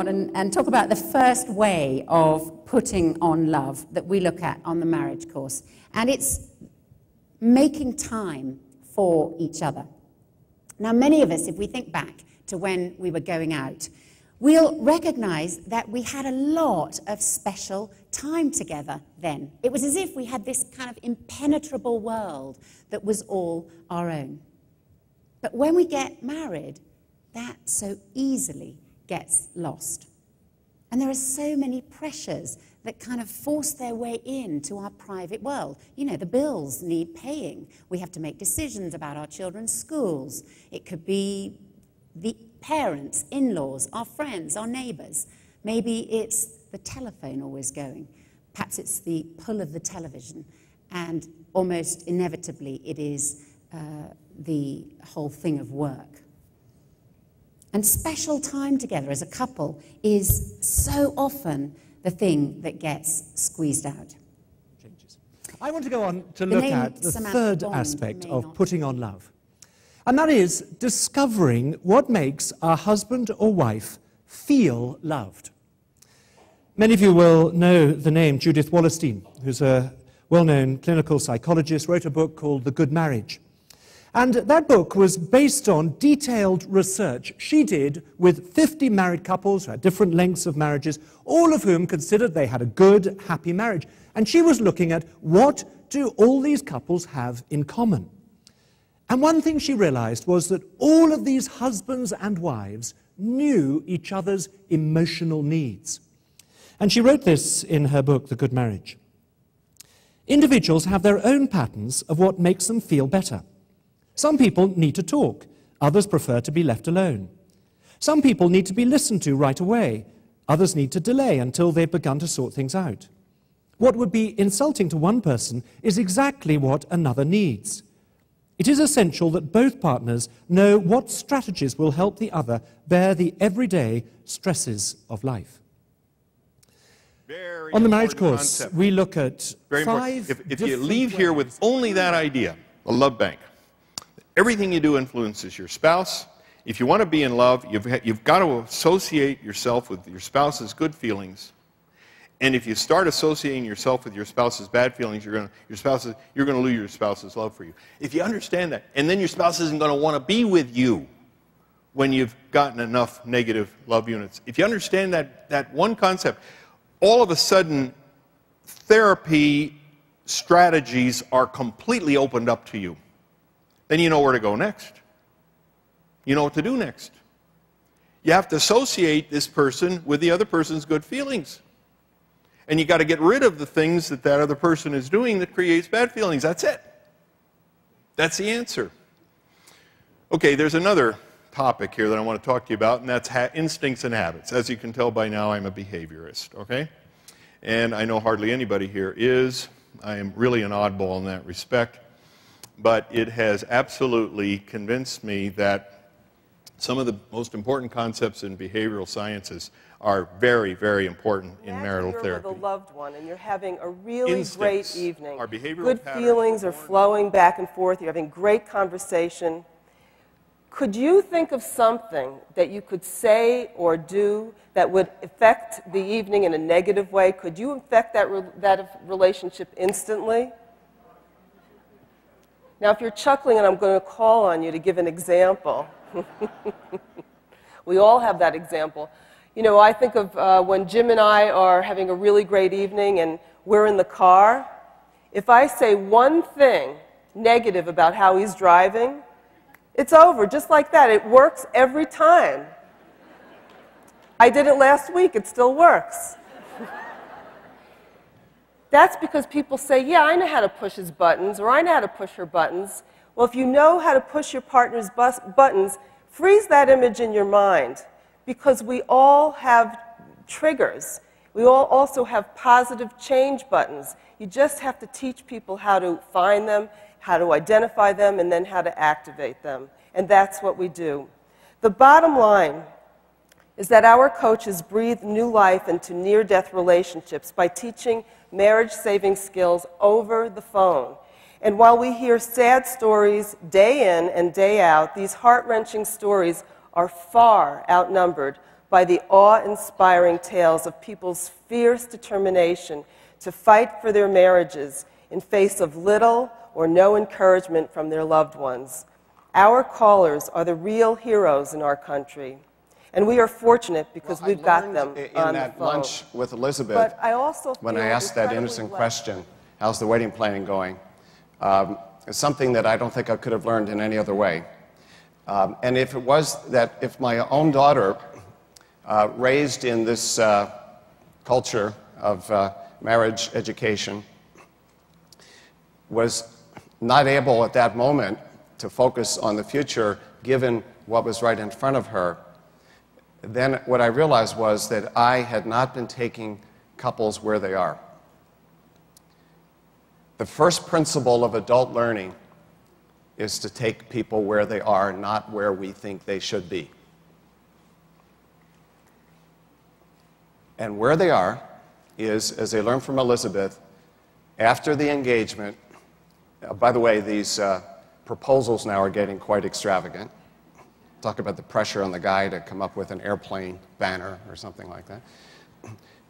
on and talk about the first way of putting on love that we look at on the marriage course. And it's making time for each other. Now, many of us, if we think back to when we were going out, we'll recognize that we had a lot of special time together then. It was as if we had this kind of impenetrable world that was all our own. But when we get married, that so easily gets lost. And there are so many pressures that kind of force their way into our private world. You know, the bills need paying. We have to make decisions about our children's schools. It could be the parents, in-laws, our friends, our neighbors. Maybe it's the telephone always going. Perhaps it's the pull of the television. And almost inevitably, it is the whole thing of work. And special time together as a couple is so often the thing that gets squeezed out. I want to go on to look at the third aspect of putting on love. And that is discovering what makes our husband or wife feel loved. Many of you will know the name Judith Wallerstein, who's a well-known clinical psychologist, wrote a book called The Good Marriage. And that book was based on detailed research she did with 50 married couples who had different lengths of marriages, all of whom considered they had a good, happy marriage. And she was looking at what do all these couples have in common. And one thing she realized was that all of these husbands and wives knew each other's emotional needs. And she wrote this in her book, The Good Marriage. Individuals have their own patterns of what makes them feel better. Some people need to talk. Others prefer to be left alone. Some people need to be listened to right away. Others need to delay until they've begun to sort things out. What would be insulting to one person is exactly what another needs. It is essential that both partners know what strategies will help the other bear the everyday stresses of life. On the marriage course, we look at If you leave here with only that idea, the love bank, everything you do influences your spouse. If you want to be in love, you've got to associate yourself with your spouse's good feelings. And if you start associating yourself with your spouse's bad feelings, you're going to lose your spouse's love for you. If you understand that, and then your spouse isn't going to want to be with you when you've gotten enough negative love units. If you understand that one concept, all of a sudden, therapy strategies are completely opened up to you. Then you know where to go next. You know what to do next. You have to associate this person with the other person's good feelings. And you got to get rid of the things that other person is doing that creates bad feelings. That's it. That's the answer. Okay, there's another topic here that I want to talk to you about, and that's instincts and habits. As you can tell by now, I'm a behaviorist, okay? And I know hardly anybody here is. I am really an oddball in that respect. But it has absolutely convinced me that some of the most important concepts in behavioral sciences are very, very important in marital therapy. You're with a loved one and you're having a really great evening. Our behavioral good feelings are flowing back and forth. You're having great conversation. Could you think of something that you could say or do that would affect the evening in a negative way? Could you affect that relationship instantly? Now, if you're chuckling, and I'm going to call on you to give an example. We all have that example. You know, I think of when Jim and I are having a really great evening and we're in the car. If I say one thing negative about how he's driving, it's over, just like that. It works every time. I did it last week. It still works. That's because people say, yeah, I know how to push his buttons, or I know how to push her buttons. Well, if you know how to push your partner's buttons, freeze that image in your mind, because we all have triggers. We all also have positive change buttons. You just have to teach people how to find them, how to identify them, and then how to activate them. And that's what we do. The bottom line is that our coaches breathe new life into near-death relationships by teaching marriage-saving skills over the phone. And while we hear sad stories day in and day out, these heart-wrenching stories are far outnumbered by the awe-inspiring tales of people's fierce determination to fight for their marriages in face of little or no encouragement from their loved ones. Our callers are the real heroes in our country. And we are fortunate because we've got them on the phone. In that lunch with Elizabeth, when I asked that innocent question, how's the wedding planning going? It's something that I don't think I could have learned in any other way. And if it was that if my own daughter, raised in this culture of marriage education, was not able at that moment to focus on the future given what was right in front of her, then what I realized was that I had not been taking couples where they are. The first principle of adult learning is to take people where they are, not where we think they should be. And where they are is, as I learned from Elizabeth, after the engagement. By the way, these proposals now are getting quite extravagant. Talk about the pressure on the guy to come up with an airplane banner or something like that.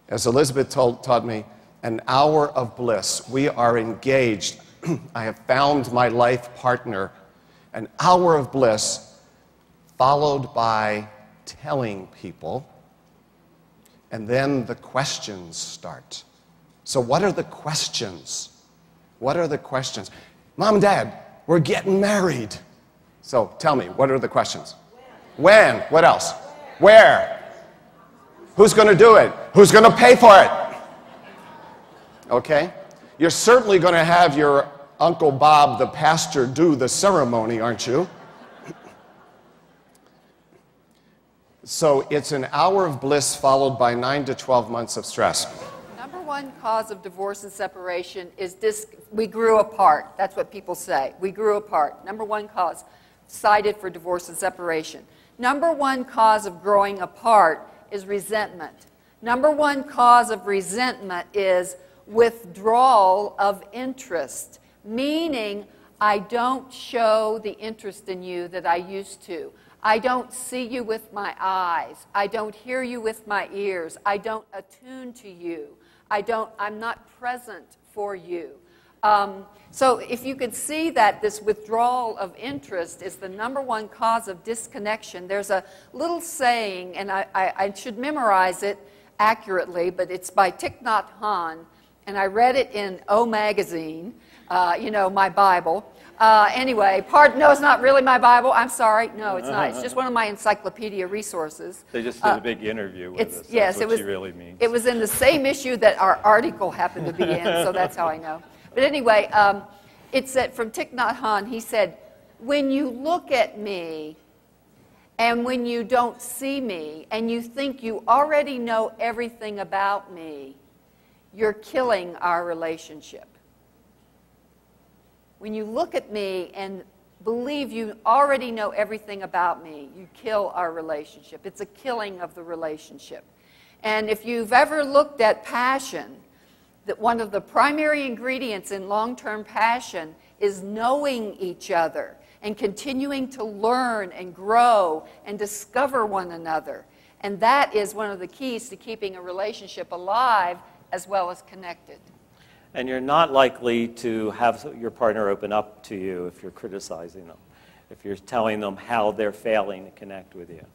As Elizabeth taught me, an hour of bliss. We are engaged. I have found my life partner. An hour of bliss followed by telling people, and then the questions start. So what are the questions? What are the questions? Mom and Dad, we're getting married. So tell me, what are the questions? When? What else? Where? Who's going to do it? Who's going to pay for it? Okay? You're certainly going to have your Uncle Bob, the pastor, do the ceremony, aren't you? So it's an hour of bliss followed by 9 to 12 months of stress. Number one cause of divorce and separation is we grew apart. That's what people say. We grew apart. Number one cause cited for divorce and separation. Number one cause of growing apart is resentment. Number one cause of resentment is withdrawal of interest, meaning I don't show the interest in you that I used to. I don't see you with my eyes. I don't hear you with my ears. I don't attune to you. I'm not present for you. So if you could see that this withdrawal of interest is the number one cause of disconnection, there's a little saying, and I should memorize it accurately, but it's by Thich Nhat Hanh, and I read it in O Magazine, my Bible. Anyway, no, it's not really my Bible. I'm sorry. No, it's not. It's just one of my encyclopedia resources. They just did a big interview with us. Yes, that's what she really means. It was in the same issue that our article happened to be in, so that's how I know. But anyway, it's from Thich Nhat Hanh. He said, when you look at me and when you don't see me and you think you already know everything about me, you're killing our relationship. When you look at me and believe you already know everything about me, you kill our relationship. It's a killing of the relationship. And if you've ever looked at passion, that one of the primary ingredients in long-term passion is knowing each other and continuing to learn and grow and discover one another. And that is one of the keys to keeping a relationship alive as well as connected. And you're not likely to have your partner open up to you if you're criticizing them, if you're telling them how they're failing to connect with you.